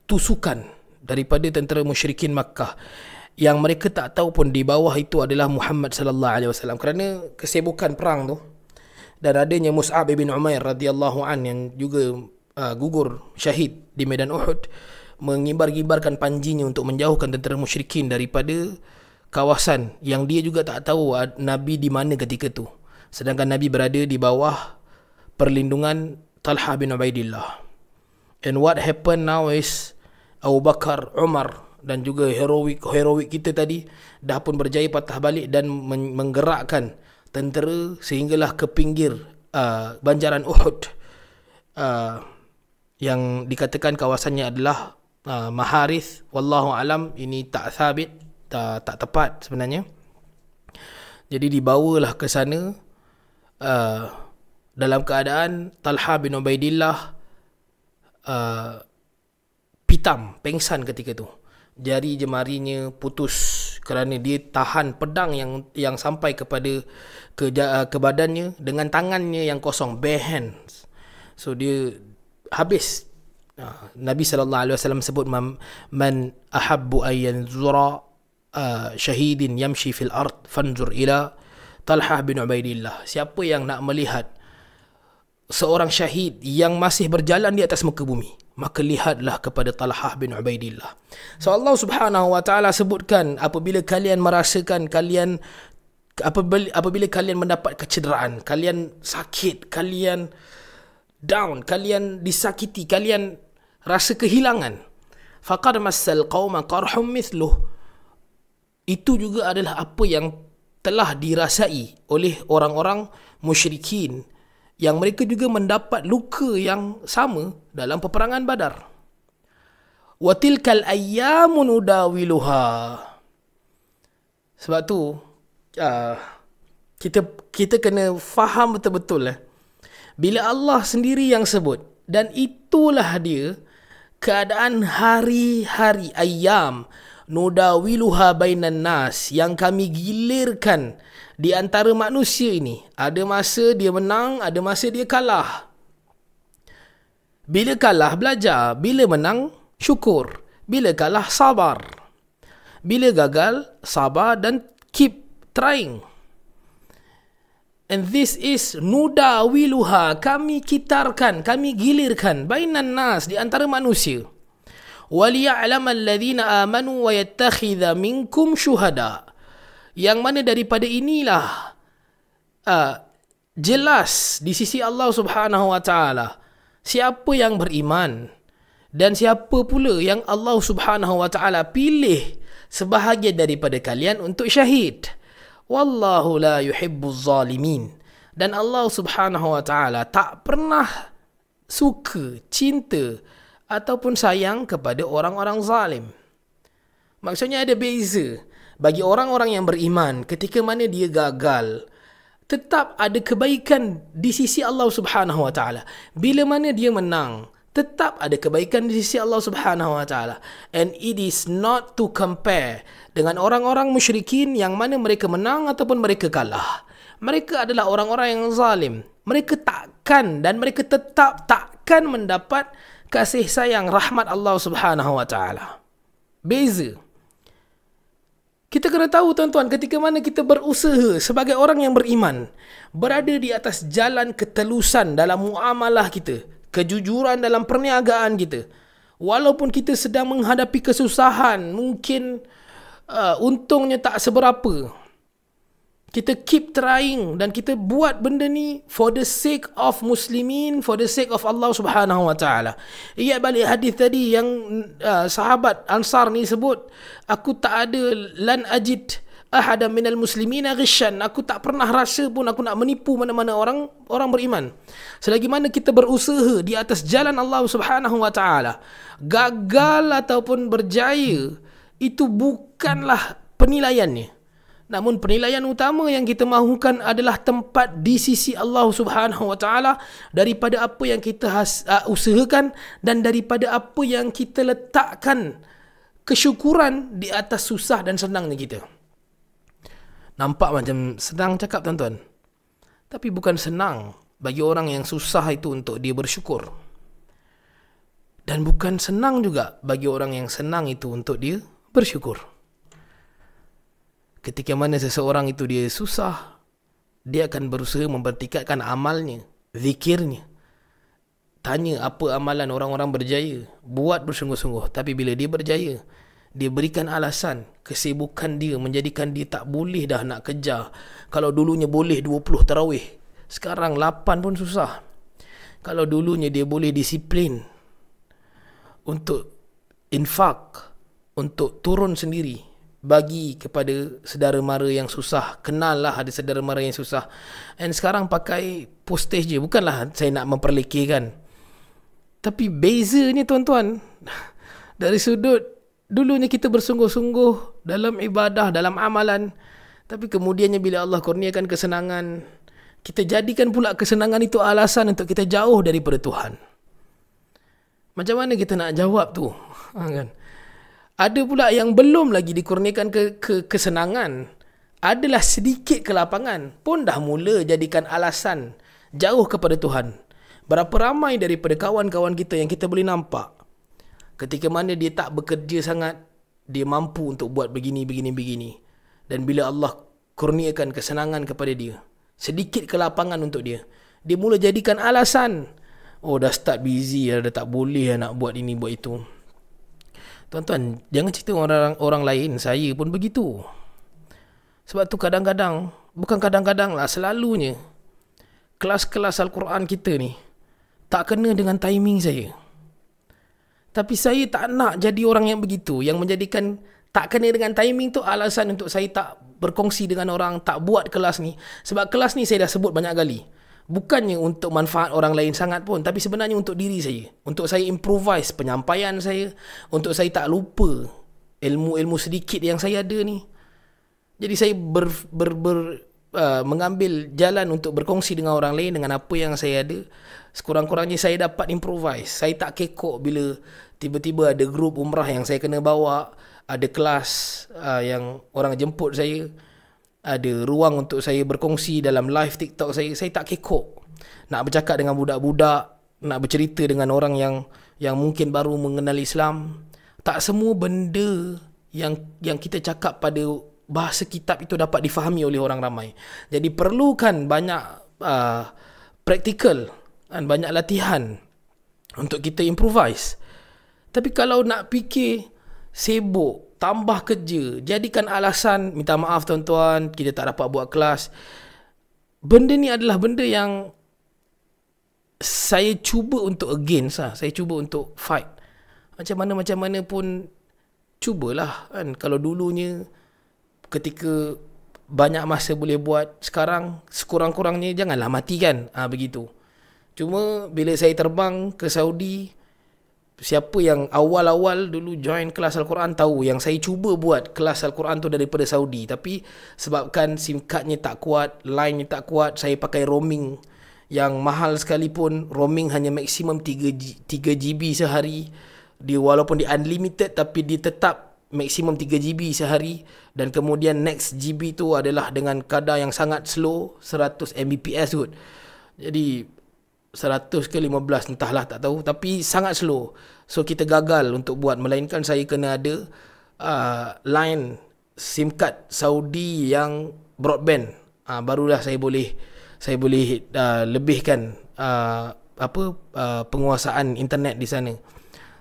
tusukan daripada tentera musyrikin Makkah, yang mereka tak tahu pun di bawah itu adalah Muhammad sallallahu alaihi wasallam kerana kesibukan perang tu. Dan adanya Mus'ab bin Umair radhiyallahu an yang juga gugur syahid di medan Uhud, mengibar-gibarkan panjinya untuk menjauhkan tentera musyrikin daripada kawasan yang dia juga tak tahu Nabi di mana ketika tu. Sedangkan Nabi berada di bawah perlindungan Talha bin Ubaidillah. And what happened now is Abu Bakar, Umar dan juga heroik kita tadi dah pun berjaya patah balik dan menggerakkan tentera sehinggalah ke pinggir banjaran Uhud, yang dikatakan kawasannya adalah Maharith. Wallahu alam, ini tak sabit, tak tepat sebenarnya. Jadi dibawalah ke sana dalam keadaan Talha bin Ubaidillah pingsan ketika tu. Jari jemarinya putus kerana dia tahan pedang yang sampai kepada ke badannya dengan tangannya yang kosong, bare hands. So dia habis. Nabi sallallahu alaihi wasallam sebut man ahabbu an yanzura syahidin yamshi fil ard fanzur ila Talha bin Ubaidillah. Siapa yang nak melihat seorang syahid yang masih berjalan di atas muka bumi, maka lihatlah kepada Talhah bin Ubaidillah. So Allah Subhanahu wa taala sebutkan, apabila kalian merasakan apabila kalian mendapat kecederaan, kalian sakit, kalian down, kalian disakiti, kalian rasa kehilangan, faqad massal qauma qarhum mithluh. Itu juga adalah apa yang telah dirasai oleh orang-orang musyrikin, yang mereka juga mendapat luka yang sama dalam peperangan Badar. Wa tilkal ayyamu nudawiluha. Sebab tu kita kena faham betul-betul bila Allah sendiri yang sebut, dan itulah dia keadaan hari-hari, ayyam nudawiluha bainan nas, yang kami gilirkan di antara manusia ini. Ada masa dia menang, ada masa dia kalah. Bila kalah, belajar. Bila menang, syukur. Bila kalah, sabar. Bila gagal, sabar dan keep trying. And this is nudawiluha. Kami kitarkan, kami gilirkan bainan nas, di antara manusia. وَلِيَعْلَمَ الَّذِينَ آمَنُوا وَيَتَّخِذَ مِنْكُمْ شُهَدَاءَ. Yang mana daripada inilah jelas di sisi Allah Subhanahu wa taala siapa yang beriman dan siapa pula yang Allah Subhanahu wa taala pilih sebahagian daripada kalian untuk syahid. Wallahu la yuhibbuz zalimin. Dan Allah Subhanahu wa taala tak pernah suka, cinta ataupun sayang kepada orang-orang zalim. Maksudnya ada beza. Bagi orang-orang yang beriman, ketika mana dia gagal, tetap ada kebaikan di sisi Allah Subhanahu wa taala. Bila mana dia menang, tetap ada kebaikan di sisi Allah Subhanahu wa taala. And it is not to compare dengan orang-orang musyrikin yang mana mereka menang ataupun mereka kalah. Mereka adalah orang-orang yang zalim. Mereka takkan dan mereka tetap takkan mendapat kasih sayang rahmat Allah Subhanahu wa taala. Beza. Kita kena tahu tuan-tuan, ketika mana kita berusaha sebagai orang yang beriman, berada di atas jalan ketelusan dalam muamalah kita, kejujuran dalam perniagaan kita, walaupun kita sedang menghadapi kesusahan, mungkin untungnya tak seberapa, kita keep trying dan kita buat benda ni for the sake of muslimin, for the sake of Allah Subhanahu wa taala. Ia balik hadis tadi yang sahabat Ansar ni sebut, aku tak ada lan ajid ahada minal muslimina ghishan, aku tak pernah rasa pun aku nak menipu mana-mana orang beriman. Selagi mana kita berusaha di atas jalan Allah Subhanahu wa taala, gagal ataupun berjaya itu bukanlah penilaiannya. Namun penilaian utama yang kita mahukan adalah tempat di sisi Allah Subhanahu wa taala daripada apa yang kita usahakan dan daripada apa yang kita letakkan kesyukuran di atas susah dan senangnya kita. Nampak macam senang cakap tuan-tuan. Tapi bukan senang bagi orang yang susah itu untuk dia bersyukur. Dan bukan senang juga bagi orang yang senang itu untuk dia bersyukur. Ketika mana seseorang itu dia susah, dia akan berusaha mempertingkatkan amalnya, zikirnya. Tanya apa amalan orang-orang berjaya, buat bersungguh-sungguh. Tapi bila dia berjaya, dia berikan alasan kesibukan dia menjadikan dia tak boleh dah nak kejar. Kalau dulunya boleh 20 tarawih, sekarang 8 pun susah. Kalau dulunya dia boleh disiplin untuk infak, untuk turun sendiri, bagi kepada saudara mara yang susah. Kenal lah ada saudara mara yang susah. And sekarang pakai postage je. Bukanlah saya nak memperlekehkan, tapi bezanya tuan-tuan, dari sudut dulunya kita bersungguh-sungguh dalam ibadah, dalam amalan, tapi kemudiannya bila Allah kurniakan kesenangan, kita jadikan pula kesenangan itu alasan untuk kita jauh daripada Tuhan. Macam mana kita nak jawab tu? Kan? Ada pula yang belum lagi dikurniakan kesenangan, adalah sedikit kelapangan, pun dah mula jadikan alasan jauh kepada Tuhan. Berapa ramai daripada kawan-kawan kita yang kita boleh nampak, ketika mana dia tak bekerja sangat, dia mampu untuk buat begini. Dan bila Allah kurniakan kesenangan kepada dia, sedikit kelapangan untuk dia, dia mula jadikan alasan, oh dah start busy, dah tak boleh nak buat ini, buat itu. Tuan-tuan, jangan cerita orang lain, saya pun begitu. Sebab tu kadang-kadang, bukan kadang-kadang lah, selalunya kelas-kelas Al-Quran kita ni tak kena dengan timing saya. Tapi saya tak nak jadi orang yang begitu, yang menjadikan tak kena dengan timing tu alasan untuk saya tak berkongsi dengan orang, tak buat kelas ni. Sebab kelas ni saya dah sebut banyak kali, bukannya untuk manfaat orang lain sangat pun, tapi sebenarnya untuk diri saya, untuk saya improvise penyampaian saya, untuk saya tak lupa ilmu-ilmu sedikit yang saya ada ni. Jadi saya mengambil jalan untuk berkongsi dengan orang lain dengan apa yang saya ada. Sekurang-kurangnya saya dapat improvise. Saya tak kekok bila tiba-tiba ada grup umrah yang saya kena bawa, ada kelas yang orang jemput saya, ada ruang untuk saya berkongsi dalam live TikTok saya tak kekok. Nak bercakap dengan budak-budak, nak bercerita dengan orang yang mungkin baru mengenal Islam. Tak semua benda yang kita cakap pada bahasa kitab itu dapat difahami oleh orang ramai. Jadi perlukan banyak praktikal dan banyak latihan untuk kita improvise. Tapi kalau nak fikir sibuk, tambah kerja, jadikan alasan, minta maaf tuan-tuan, kita tak dapat buat kelas. Benda ni adalah benda yang saya cuba untuk against lah. Saya cuba untuk fight. Macam mana pun cubalah kan. Kalau dulunya ketika banyak masa boleh buat, sekarang sekurang-kurangnya janganlah mati kan. Begitu. Cuma bila saya terbang ke Saudi, siapa yang awal-awal dulu join kelas Al-Quran tahu yang saya cuba buat kelas Al-Quran tu daripada Saudi. Tapi sebabkan SIM cardnya tak kuat, line-nya tak kuat, saya pakai roaming Yang mahal sekalipun, roaming hanya maksimum 3 GB sehari. Dia walaupun dia unlimited, tapi dia tetap maksimum 3 GB sehari. Dan kemudian next GB tu adalah dengan kadar yang sangat slow, 100 Mbps kot. Jadi 100 ke 15 entahlah, tak tahu, tapi sangat slow. So kita gagal untuk buat, melainkan saya kena ada line SIM card Saudi yang broadband. Barulah saya boleh lebihkan penguasaan internet di sana.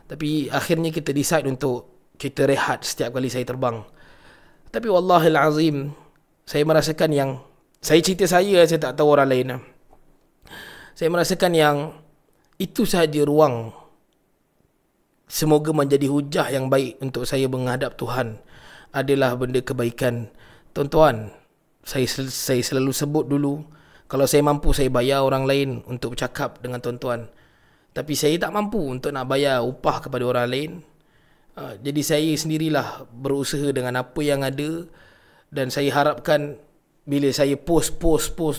Tapi akhirnya kita decide untuk kita rehat setiap kali saya terbang. Tapi wallahil azim, saya merasakan yang, saya cerita saya tak tahu orang lain. Saya merasakan yang itu sahaja ruang semoga menjadi hujah yang baik untuk saya menghadap Tuhan adalah benda kebaikan. Tuan-tuan, saya selalu sebut dulu, kalau saya mampu saya bayar orang lain untuk bercakap dengan tuan-tuan. Tapi saya tak mampu untuk nak bayar upah kepada orang lain. Jadi saya sendirilah berusaha dengan apa yang ada. Dan saya harapkan bila saya post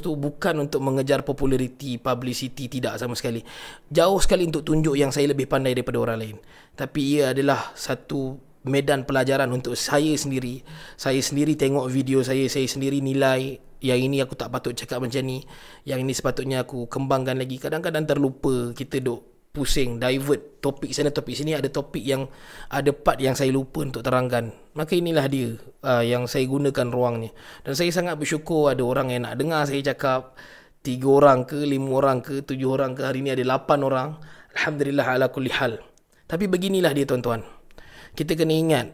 tu bukan untuk mengejar populariti, publicity, tidak sama sekali. Jauh sekali untuk tunjuk yang saya lebih pandai daripada orang lain. Tapi ia adalah satu medan pelajaran untuk saya sendiri. Saya sendiri tengok video saya sendiri nilai, yang ini aku tak patut cakap macam ni, yang ini sepatutnya aku kembangkan lagi. Kadang-kadang terlupa, kita duk pusing, divert topik sana topik sini, ada topik yang ada part yang saya lupa untuk terangkan. Maka inilah dia yang saya gunakan ruangnya. Dan saya sangat bersyukur ada orang yang nak dengar saya cakap, 3 orang ke 5 orang ke 7 orang ke, hari ni ada 8 orang. Alhamdulillah ala kulli hal. Tapi beginilah dia tuan-tuan, kita kena ingat,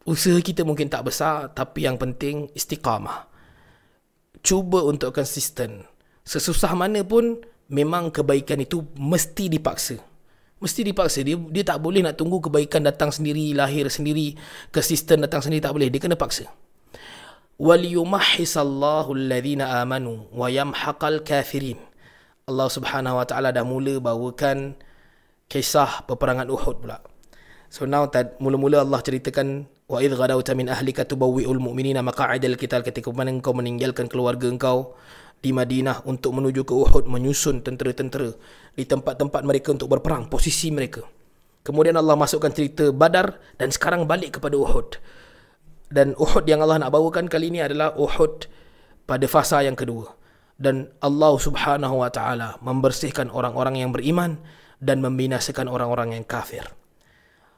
usaha kita mungkin tak besar, tapi yang penting istiqamah. Cuba untuk konsisten. Sesusah mana pun, memang kebaikan itu mesti dipaksa. Mesti dipaksa. Dia tak boleh nak tunggu kebaikan datang sendiri, lahir sendiri, konsisten datang sendiri, tak boleh. Dia kena paksa. وَلِيُمَحِّصَ الَّذِينَ آمَنُوا وَيَمْحَقَ الْكَافِرِينَ. Allah Subhanahu Wa Taala dah mula bawakan kisah peperangan Uhud pula. So now mula-mula Allah ceritakan, wa idh ghadawta min ahlika tubawwi'ul mu'minina maq'adal qital, ketika mana engkau meninggalkan keluarga engkau di Madinah untuk menuju ke Uhud, menyusun tentera-tentera di tempat-tempat mereka untuk berperang, posisi mereka. Kemudian Allah masukkan cerita Badar, dan sekarang balik kepada Uhud. Dan Uhud yang Allah nak bawakan kali ini adalah Uhud pada fasa yang kedua. Dan Allah Subhanahu Wa Taala membersihkan orang-orang yang beriman dan membinasakan orang-orang yang kafir.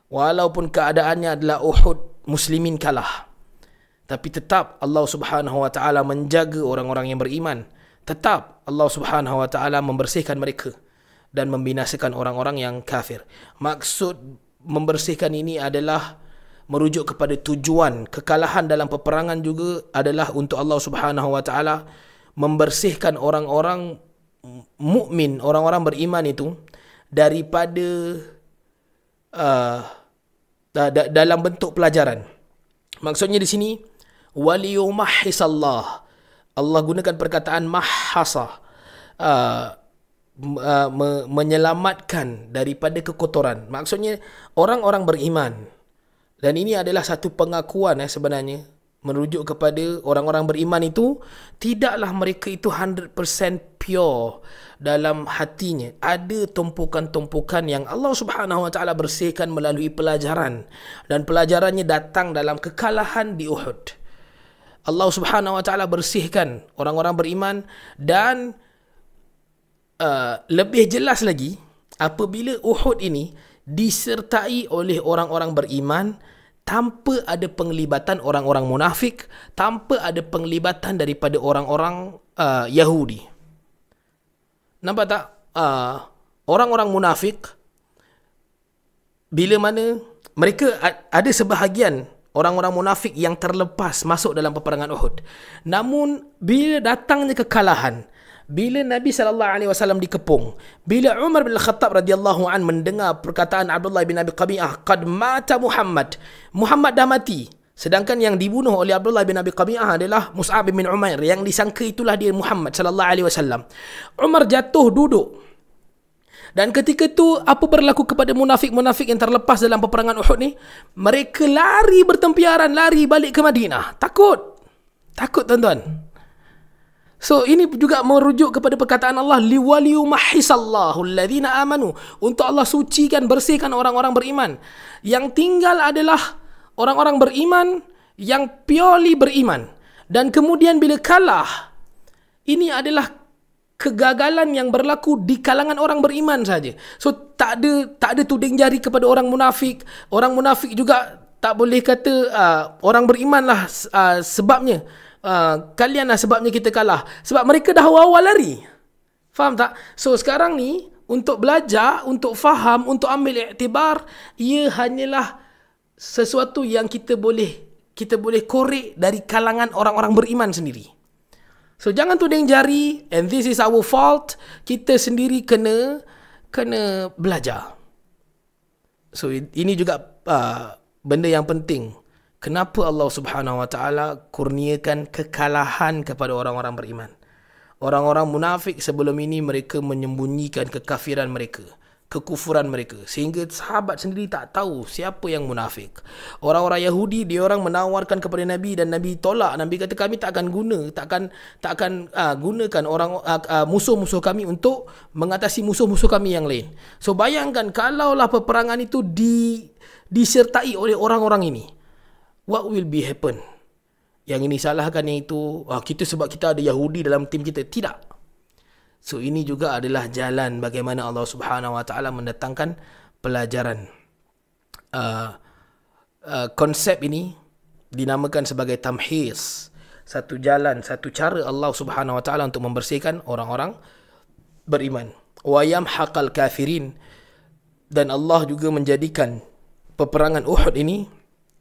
Walaupun keadaannya adalah Uhud muslimin kalah, tapi tetap Allah Subhanahu Wa Taala menjaga orang-orang yang beriman. Tetap Allah Subhanahu Wa Taala membersihkan mereka dan membinasakan orang-orang yang kafir. Maksud membersihkan ini adalah merujuk kepada tujuan kekalahan dalam peperangan juga adalah untuk Allah Subhanahu Wa Taala membersihkan orang-orang mukmin, orang-orang beriman itu daripada dalam bentuk pelajaran. Maksudnya di sini waliyumahhisallah. Allah gunakan perkataan mahhasa, menyelamatkan daripada kekotoran. Maksudnya orang-orang beriman. Dan ini adalah satu pengakuan sebenarnya, merujuk kepada orang-orang beriman itu tidaklah mereka itu 100% pure dalam hatinya. Ada tumpukan-tumpukan yang Allah Subhanahu Wa Taala bersihkan melalui pelajaran, dan pelajarannya datang dalam kekalahan di Uhud. Allah Subhanahu Wa Taala bersihkan orang-orang beriman, dan lebih jelas lagi apabila Uhud ini disertai oleh orang-orang beriman tanpa ada penglibatan orang-orang munafik, tanpa ada penglibatan daripada orang-orang Yahudi. Nampak tak? Orang-orang munafik, bila mana mereka ada sebahagian orang-orang munafik yang terlepas masuk dalam peperangan Uhud. Namun bila datangnya kekalahan, bila Nabi SAW dikepung, bila Umar bin Khattab radhiyallahu an mendengar perkataan Abdullah bin Abi Qami'ah, qad mata Muhammad, Muhammad dah mati, sedangkan yang dibunuh oleh Abdullah bin Abi Qami'ah adalah Mus'ab bin Umair, yang disangka itulah dia Muhammad SAW. Umar jatuh duduk. Dan ketika itu apa berlaku kepada munafik-munafik yang terlepas dalam peperangan Uhud ni? Mereka lari bertempiaran, lari balik ke Madinah. Takut tuan-tuan. So ini juga merujuk kepada perkataan Allah, liwaliyumahisallahu alladhina amanu, untuk Allah sucikan, bersihkan orang-orang beriman. Yang tinggal adalah orang-orang beriman yang purely beriman. Dan kemudian bila kalah, ini adalah kegagalan yang berlaku di kalangan orang beriman saja. So tak ada tuding jari kepada orang munafik. Orang munafik juga tak boleh kata orang berimanlah sebabnya. Kalianlah sebabnya kita kalah. Sebab mereka dah awal-awal lari. Faham tak? So sekarang ni, untuk belajar, untuk faham, untuk ambil iktibar, ia hanyalah sesuatu yang kita boleh korek dari kalangan orang-orang beriman sendiri. So jangan tuding jari, and this is our fault. Kita sendiri kena belajar. So ini juga benda yang penting. Kenapa Allah Subhanahu Wa Taala kurniakan kekalahan kepada orang-orang beriman? Orang-orang munafik sebelum ini mereka menyembunyikan kekafiran mereka, kekufuran mereka, sehingga sahabat sendiri tak tahu siapa yang munafik. Orang-orang Yahudi, dia orang menawarkan kepada Nabi dan Nabi tolak. Nabi kata, kami tak akan gunakan orang musuh-musuh kami untuk mengatasi musuh-musuh kami yang lain. So bayangkan kalaulah peperangan itu disertai oleh orang-orang ini, what will be happen? Yang ini salahkan yang itu, kita sebab kita ada Yahudi dalam tim kita. Tidak. So ini juga adalah jalan bagaimana Allah Subhanahu Wa Taala mendatangkan pelajaran. Konsep ini dinamakan sebagai tamhis. Satu jalan, satu cara Allah Subhanahu Wa Taala untuk membersihkan orang-orang beriman. Wa yamhaqal kafirin. Dan Allah juga menjadikan peperangan Uhud ini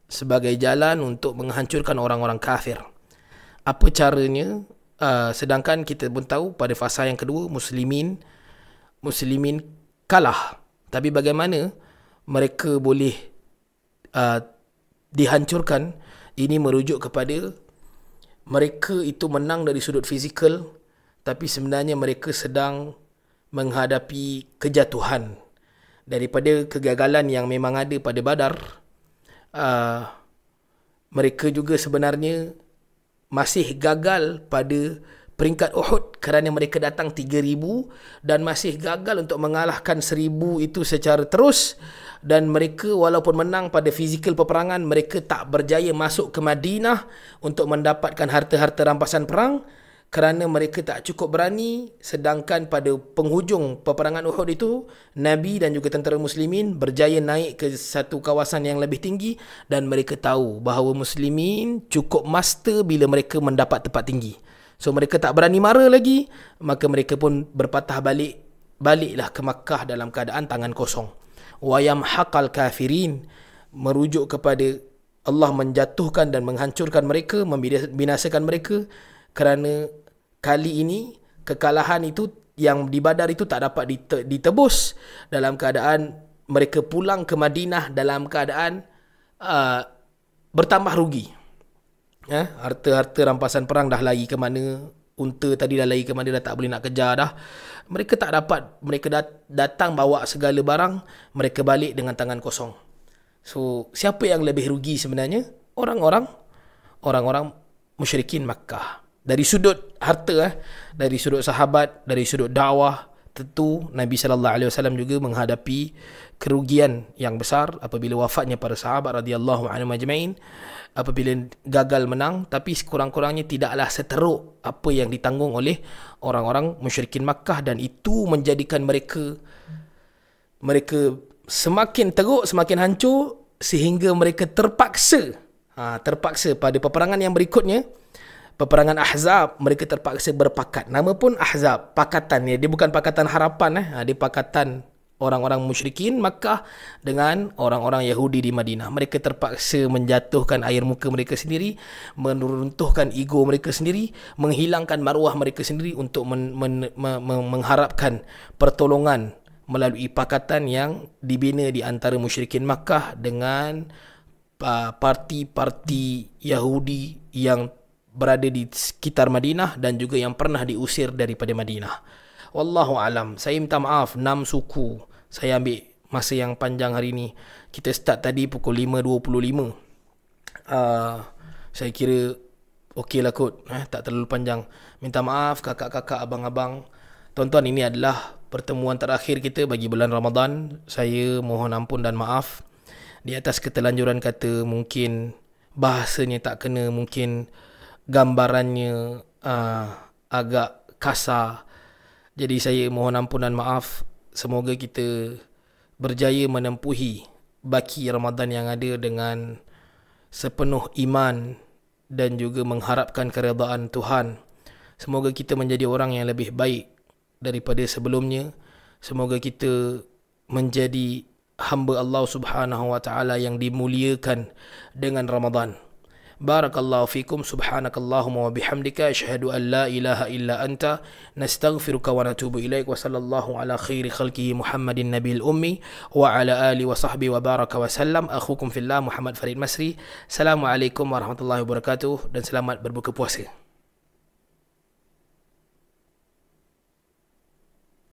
sebagai jalan untuk menghancurkan orang-orang kafir. Apa caranya? Sedangkan kita pun tahu pada fasa yang kedua muslimin kalah. Tapi bagaimana mereka boleh dihancurkan? Ini merujuk kepada mereka itu menang dari sudut fizikal, tapi sebenarnya mereka sedang menghadapi kejatuhan daripada kegagalan yang memang ada pada Badar. Mereka juga sebenarnya masih gagal pada peringkat Uhud kerana mereka datang 3,000 dan masih gagal untuk mengalahkan 1,000 itu secara terus. Dan mereka walaupun menang pada fizikal peperangan, mereka tak berjaya masuk ke Madinah untuk mendapatkan harta-harta rampasan perang kerana mereka tak cukup berani. Sedangkan pada penghujung peperangan Uhud itu, Nabi dan juga tentera muslimin berjaya naik ke satu kawasan yang lebih tinggi, dan mereka tahu bahawa muslimin cukup master bila mereka mendapat tempat tinggi. So mereka tak berani mara lagi, maka mereka pun berpatah baliklah ke Makkah dalam keadaan tangan kosong. Wa yamhaqal kafirin merujuk kepada Allah menjatuhkan dan menghancurkan mereka, membinasakan mereka. Kerana kali ini kekalahan itu yang di Badar itu tak dapat ditebus, dalam keadaan mereka pulang ke Madinah dalam keadaan bertambah rugi. Harta-harta rampasan perang dah lari ke mana, unta tadi dah lari ke mana, dah tak boleh nak kejar dah. Mereka tak dapat, mereka datang bawa segala barang, mereka balik dengan tangan kosong. So siapa yang lebih rugi sebenarnya? Orang-orang musyrikin Makkah. Dari sudut harta, dari sudut sahabat, dari sudut dakwah, tentu Nabi SAW juga menghadapi kerugian yang besar apabila wafatnya para sahabat radhiyallahu anhum ajma'in, apabila gagal menang. Tapi sekurang-kurangnya tidaklah seteruk apa yang ditanggung oleh orang-orang musyrikin Makkah, dan itu menjadikan mereka semakin teruk, semakin hancur, sehingga mereka terpaksa pada peperangan yang berikutnya, peperangan Ahzab, mereka terpaksa berpakat. Nama pun Ahzab, pakatan. Dia bukan pakatan harapan. Dia pakatan orang-orang musyrikin Makkah dengan orang-orang Yahudi di Madinah. Mereka terpaksa menjatuhkan air muka mereka sendiri, meruntuhkan ego mereka sendiri, menghilangkan maruah mereka sendiri untuk mengharapkan pertolongan melalui pakatan yang dibina di antara musyrikin Makkah dengan parti-parti Yahudi yang berada di sekitar Madinah dan juga yang pernah diusir daripada Madinah. Wallahu alam. Saya minta maaf 6 suku. Saya ambil masa yang panjang hari ini. Kita start tadi pukul 5.25. Saya kira okey lah kot, tak terlalu panjang. Minta maaf kakak-kakak, abang-abang. Tuan-tuan, ini adalah pertemuan terakhir kita bagi bulan Ramadan. Saya mohon ampun dan maaf di atas keterlanjuran kata, mungkin bahasanya tak kena, mungkin gambarannya agak kasar. Jadi saya mohon ampun dan maaf. Semoga kita berjaya menempuhi baki Ramadan yang ada dengan sepenuh iman dan juga mengharapkan keredaan Tuhan. Semoga kita menjadi orang yang lebih baik daripada sebelumnya. Semoga kita menjadi hamba Allah Subhanahu wa taala yang dimuliakan dengan Ramadan. Barakallahu fikum, subhanakallahumma wa bihamdika, asyhadu an la ilaha illa anta, nastaghfiruka wa natubu ilaik, wa sallallahu ala khairi khalqihi Muhammadin nabiyil ummi wa ala alihi wa sahbihi wa baraka wa sallam. Akhukum fillah Muhammad Farid Masri. Assalamualaikum warahmatullahi wabarakatuh dan selamat berbuka puasa.